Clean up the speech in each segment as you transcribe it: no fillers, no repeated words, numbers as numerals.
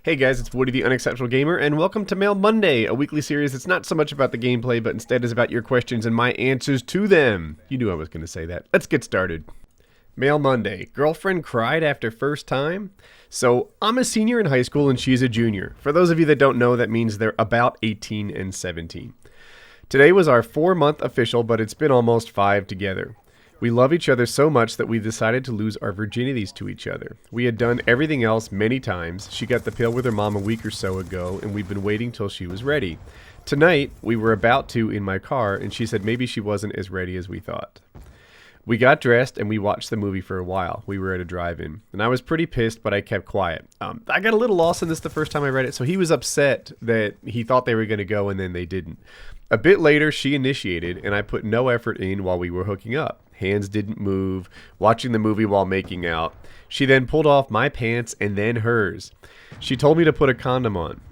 Hey guys, it's Woody the Unexceptional Gamer, and welcome to Mail Monday, a weekly series that's not so much about the gameplay, but instead is about your questions and my answers to them. You knew I was going to say that. Let's get started. Mail Monday. Girlfriend cried after first time? So, I'm a senior in high school and she's a junior. For those of you that don't know, that means they're about 18 and 17. Today was our 4-month official, but it's been almost 5 together. We love each other so much that we decided to lose our virginities to each other. We had done everything else many times. She got the pill with her mom a week or so ago, and we've been waiting till she was ready. Tonight, we were about to in my car, and she said maybe she wasn't as ready as we thought. We got dressed, and we watched the movie for a while. We were at a drive-in, and I was pretty pissed, but I kept quiet. I got a little lost in this the first time I read it, so he was upset that he thought they were going to go, and then they didn't. A bit later, she initiated, and I put no effort in while we were hooking up. Hands didn't move, watching the movie while making out. She then pulled off my pants and then hers. She told me to put a condom on.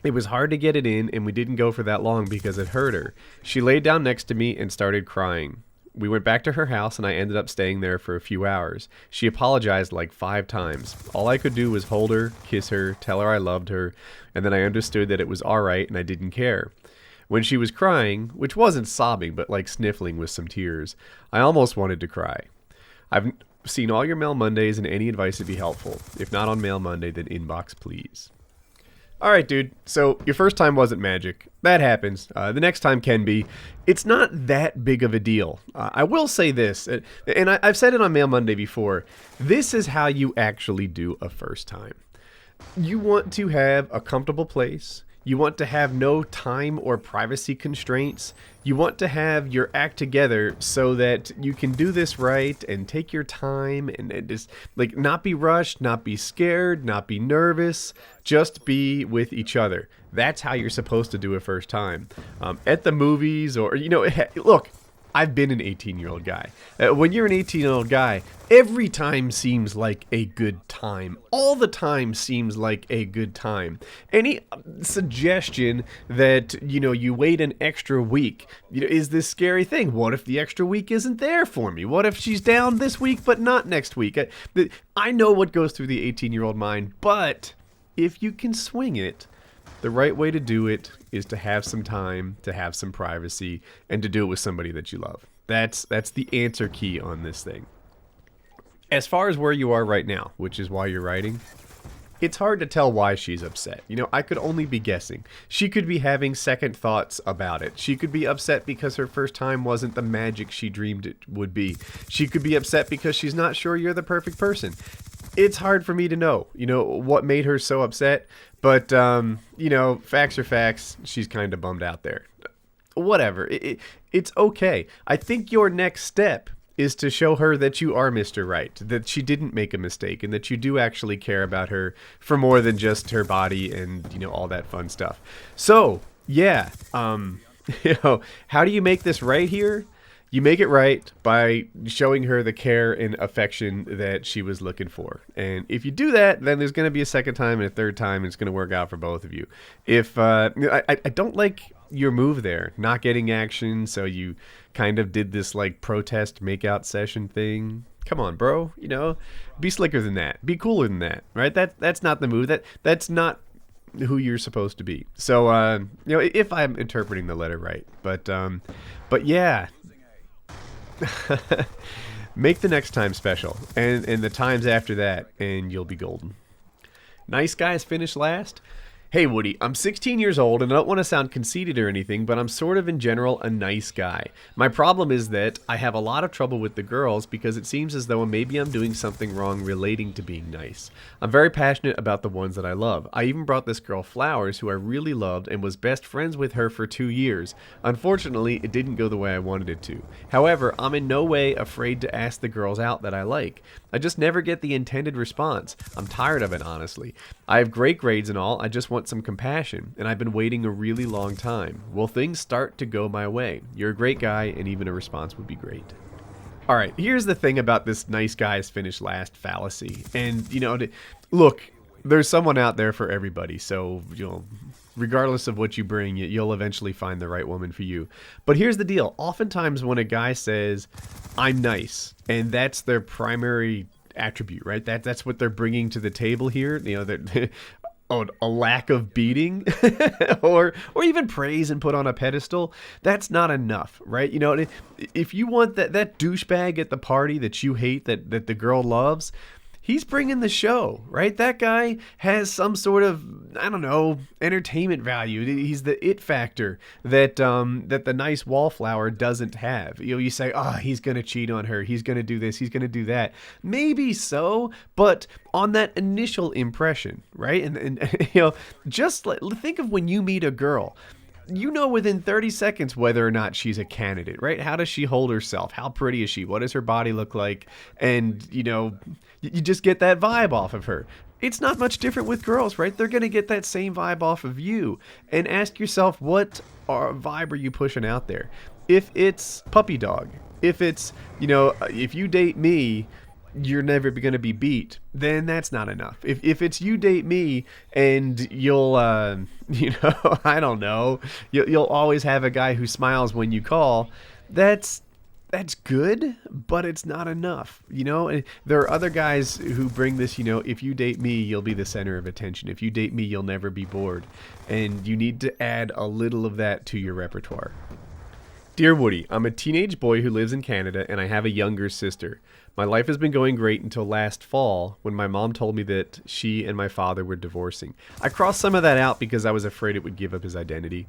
It was hard to get it in, and we didn't go for that long because it hurt her. She laid down next to me and started crying. We went back to her house, and I ended up staying there for a few hours. She apologized like 5 times. All I could do was hold her, kiss her, tell her I loved her, and then I understood that it was alright and I didn't care. When she was crying, which wasn't sobbing, but like sniffling with some tears, I almost wanted to cry. I've seen all your Mail Mondays, and any advice would be helpful. If not on Mail Monday, then inbox, please. Alright, dude. So, your first time wasn't magic. That happens. The next time can be. It's not that big of a deal. I will say this, and I've said it on Mail Monday before. This is how you actually do a first time. You want to have a comfortable place. You want to have no time or privacy constraints. You want to have your act together so that you can do this right and take your time and just like not be rushed, not be scared, not be nervous, just be with each other. That's how you're supposed to do a first time. At the movies or, look, I've been an 18-year-old guy. When you're an 18-year-old guy, every time seems like a good time. All the time seems like a good time. Any suggestion that, you wait an extra week, is this scary thing. What if the extra week isn't there for me? What if she's down this week but not next week? I know what goes through the 18-year-old mind, but if you can swing it, the right way to do it is to have some time, to have some privacy, and to do it with somebody that you love. That's the answer key on this thing. As far as where you are right now, which is why you're writing, it's hard to tell why she's upset. I could only be guessing. She could be having second thoughts about it. She could be upset because her first time wasn't the magic she dreamed it would be. She could be upset because she's not sure you're the perfect person. It's hard for me to know, what made her so upset. But, facts are facts. She's kind of bummed out there. Whatever. It's okay. I think your next step is to show her that you are Mr. Right, that she didn't make a mistake, and that you do actually care about her for more than just her body and, all that fun stuff. So, yeah, how do you make this right here? You make it right by showing her the care and affection that she was looking for. And if you do that, then there's going to be a second time and a third time, and it's going to work out for both of you. If I don't like your move there, not getting action, so you kind of did this like protest makeout session thing. Come on, bro. Be slicker than that. Be cooler than that, right? That's not the move. That's not who you're supposed to be. So, if I'm interpreting the letter right. But yeah. Make the next time special, and the times after that, and you'll be golden. Nice guys finish last. Hey Woody, I'm 16 years old and I don't want to sound conceited or anything, but I'm sort of in general a nice guy. My problem is that I have a lot of trouble with the girls because it seems as though maybe I'm doing something wrong relating to being nice. I'm very passionate about the ones that I love. I even brought this girl flowers who I really loved and was best friends with her for 2 years. Unfortunately, it didn't go the way I wanted it to. However, I'm in no way afraid to ask the girls out that I like. I just never get the intended response. I'm tired of it, honestly. I have great grades and all, I just want some compassion, and I've been waiting a really long time. Will things start to go my way? You're a great guy, and even a response would be great. Alright, here's the thing about this nice guys finish last fallacy. And, look, there's someone out there for everybody, so, regardless of what you bring, you'll eventually find the right woman for you. But here's the deal. Oftentimes when a guy says, I'm nice, and that's their primary attribute, right? That's what they're bringing to the table here. a lack of beating or even praise and put on a pedestal, that's not enough, right? You know, if you want that douchebag at the party that you hate, that the girl loves, he's bringing the show, right? That guy has some sort of, I don't know, entertainment value. He's the it factor that the nice wallflower doesn't have. You know, you say, oh, he's going to cheat on her. He's going to do this. He's going to do that. Maybe so, but on that initial impression, right? And you know, just think of when you meet a girl. You know within 30 seconds whether or not she's a candidate, right? How does she hold herself? How pretty is she? What does her body look like? And, you know, you just get that vibe off of her. It's not much different with girls, right? They're going to get that same vibe off of you. And ask yourself, what vibe are you pushing out there? If it's puppy dog, if it's, you know, if you date me, you're never going to be beat, then that's not enough. If it's you date me and you'll, you know, I don't know, you'll always have a guy who smiles when you call, that's good, but it's not enough. You know, there are other guys who bring this, you know, if you date me, you'll be the center of attention. If you date me, you'll never be bored. And you need to add a little of that to your repertoire. Dear Woody, I'm a teenage boy who lives in Canada and I have a younger sister. My life has been going great until last fall when my mom told me that she and my father were divorcing. I crossed some of that out because I was afraid it would give up his identity.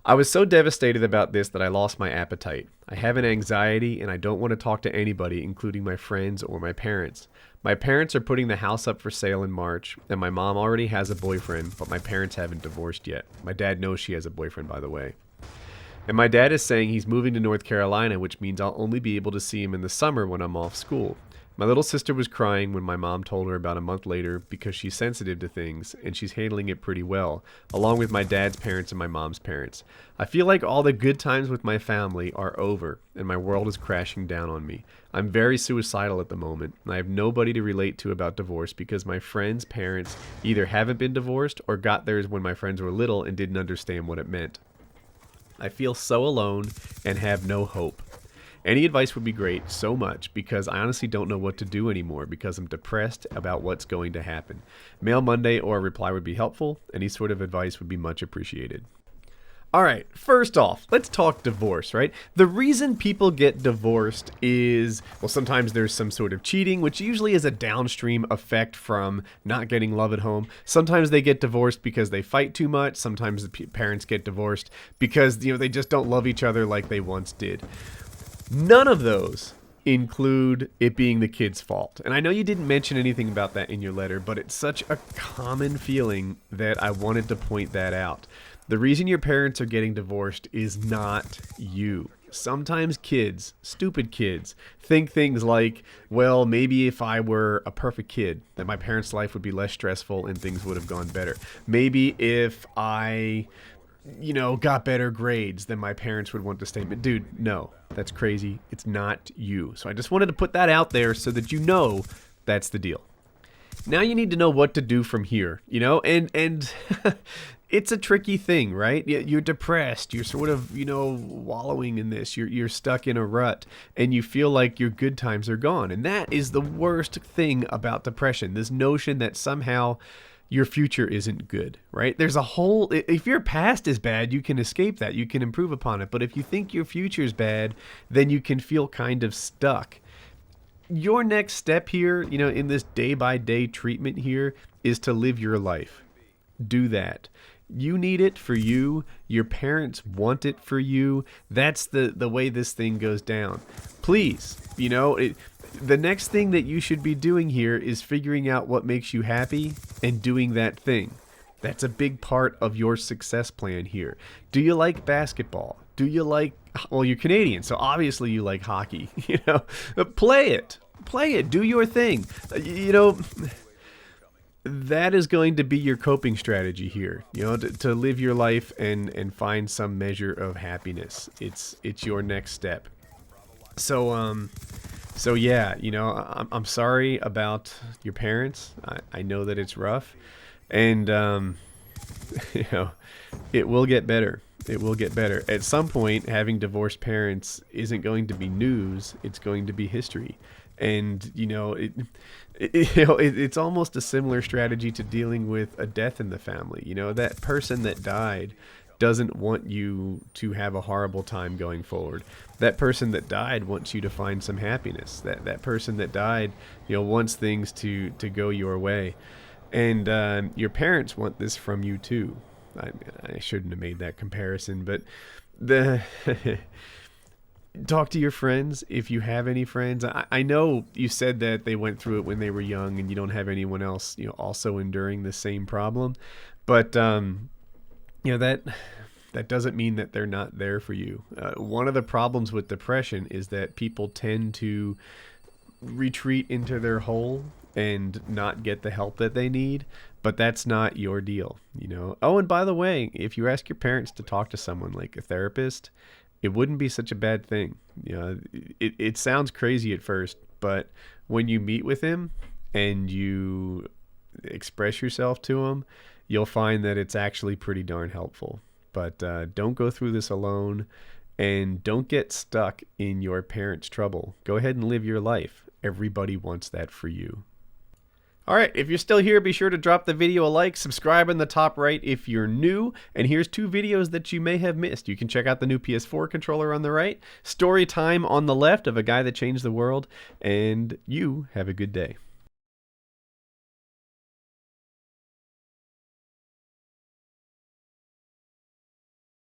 I was so devastated about this that I lost my appetite. I have an anxiety and I don't want to talk to anybody, including my friends or my parents. My parents are putting the house up for sale in March, and my mom already has a boyfriend, but my parents haven't divorced yet. My dad knows she has a boyfriend, by the way. And my dad is saying he's moving to North Carolina, which means I'll only be able to see him in the summer when I'm off school. My little sister was crying when my mom told her about a month later because she's sensitive to things, and she's handling it pretty well, along with my dad's parents and my mom's parents. I feel like all the good times with my family are over, and my world is crashing down on me. I'm very suicidal at the moment, and I have nobody to relate to about divorce because my friends' parents either haven't been divorced or got theirs when my friends were little and didn't understand what it meant. I feel so alone and have no hope. Any advice would be great, so much, because I honestly don't know what to do anymore because I'm depressed about what's going to happen. Mail Monday or a reply would be helpful. Any sort of advice would be much appreciated. All right, first off, let's talk divorce, right? The reason people get divorced is, well, sometimes there's some sort of cheating, which usually is a downstream effect from not getting love at home. Sometimes they get divorced because they fight too much. Sometimes the parents get divorced because, you know, they just don't love each other like they once did. None of those include it being the kid's fault. And I know you didn't mention anything about that in your letter, but it's such a common feeling that I wanted to point that out. The reason your parents are getting divorced is not you. Sometimes kids, stupid kids, think things like, well, maybe if I were a perfect kid, then my parents' life would be less stressful and things would have gone better. Maybe if I, you know, got better grades, then my parents would want to stay. But dude, no, that's crazy. It's not you. So I just wanted to put that out there so that you know that's the deal. Now you need to know what to do from here, you know, and it's a tricky thing, right? You're depressed. You're sort of, you know, wallowing in this. You're stuck in a rut and you feel like your good times are gone. And that is the worst thing about depression. This notion that somehow your future isn't good, right? There's a whole, if your past is bad, you can escape that. You can improve upon it. But if you think your future is bad, then you can feel kind of stuck. Your next step here, you know, in this day-by-day treatment here is to live your life. Do that. You need it for you. Your parents want it for you. That's the way this thing goes down. Please, you know, the next thing that you should be doing here is figuring out what makes you happy and doing that thing. That's a big part of your success plan here. Do you like basketball? Do you like, well, you're Canadian, so obviously you like hockey, you know, play it, do your thing, you know, that is going to be your coping strategy here, you know, to live your life and find some measure of happiness. It's your next step. So yeah, you know, I'm sorry about your parents. I know that it's rough, and you know, it will get better. It will get better. At some point, having divorced parents isn't going to be news. It's going to be history. And, it's almost a similar strategy to dealing with a death in the family. You know, that person that died doesn't want you to have a horrible time going forward. That person that died wants you to find some happiness. That person that died, wants things to go your way. And your parents want this from you too. I shouldn't have made that comparison, but the talk to your friends if you have any friends. I know you said that they went through it when they were young and you don't have anyone else, also enduring the same problem. But, that doesn't mean that they're not there for you. One of the problems with depression is that people tend to retreat into their hole and not get the help that they need, but that's not your deal, Oh, and by the way, if you ask your parents to talk to someone like a therapist, it wouldn't be such a bad thing. It sounds crazy at first, but when you meet with him and you express yourself to him, you'll find that it's actually pretty darn helpful. But don't go through this alone, and don't get stuck in your parents' trouble. Go ahead and live your life. Everybody wants that for you. Alright, if you're still here, be sure to drop the video a like, subscribe in the top right if you're new, and here's 2 videos that you may have missed. You can check out the new PS4 controller on the right, story time on the left of a guy that changed the world, and you have a good day.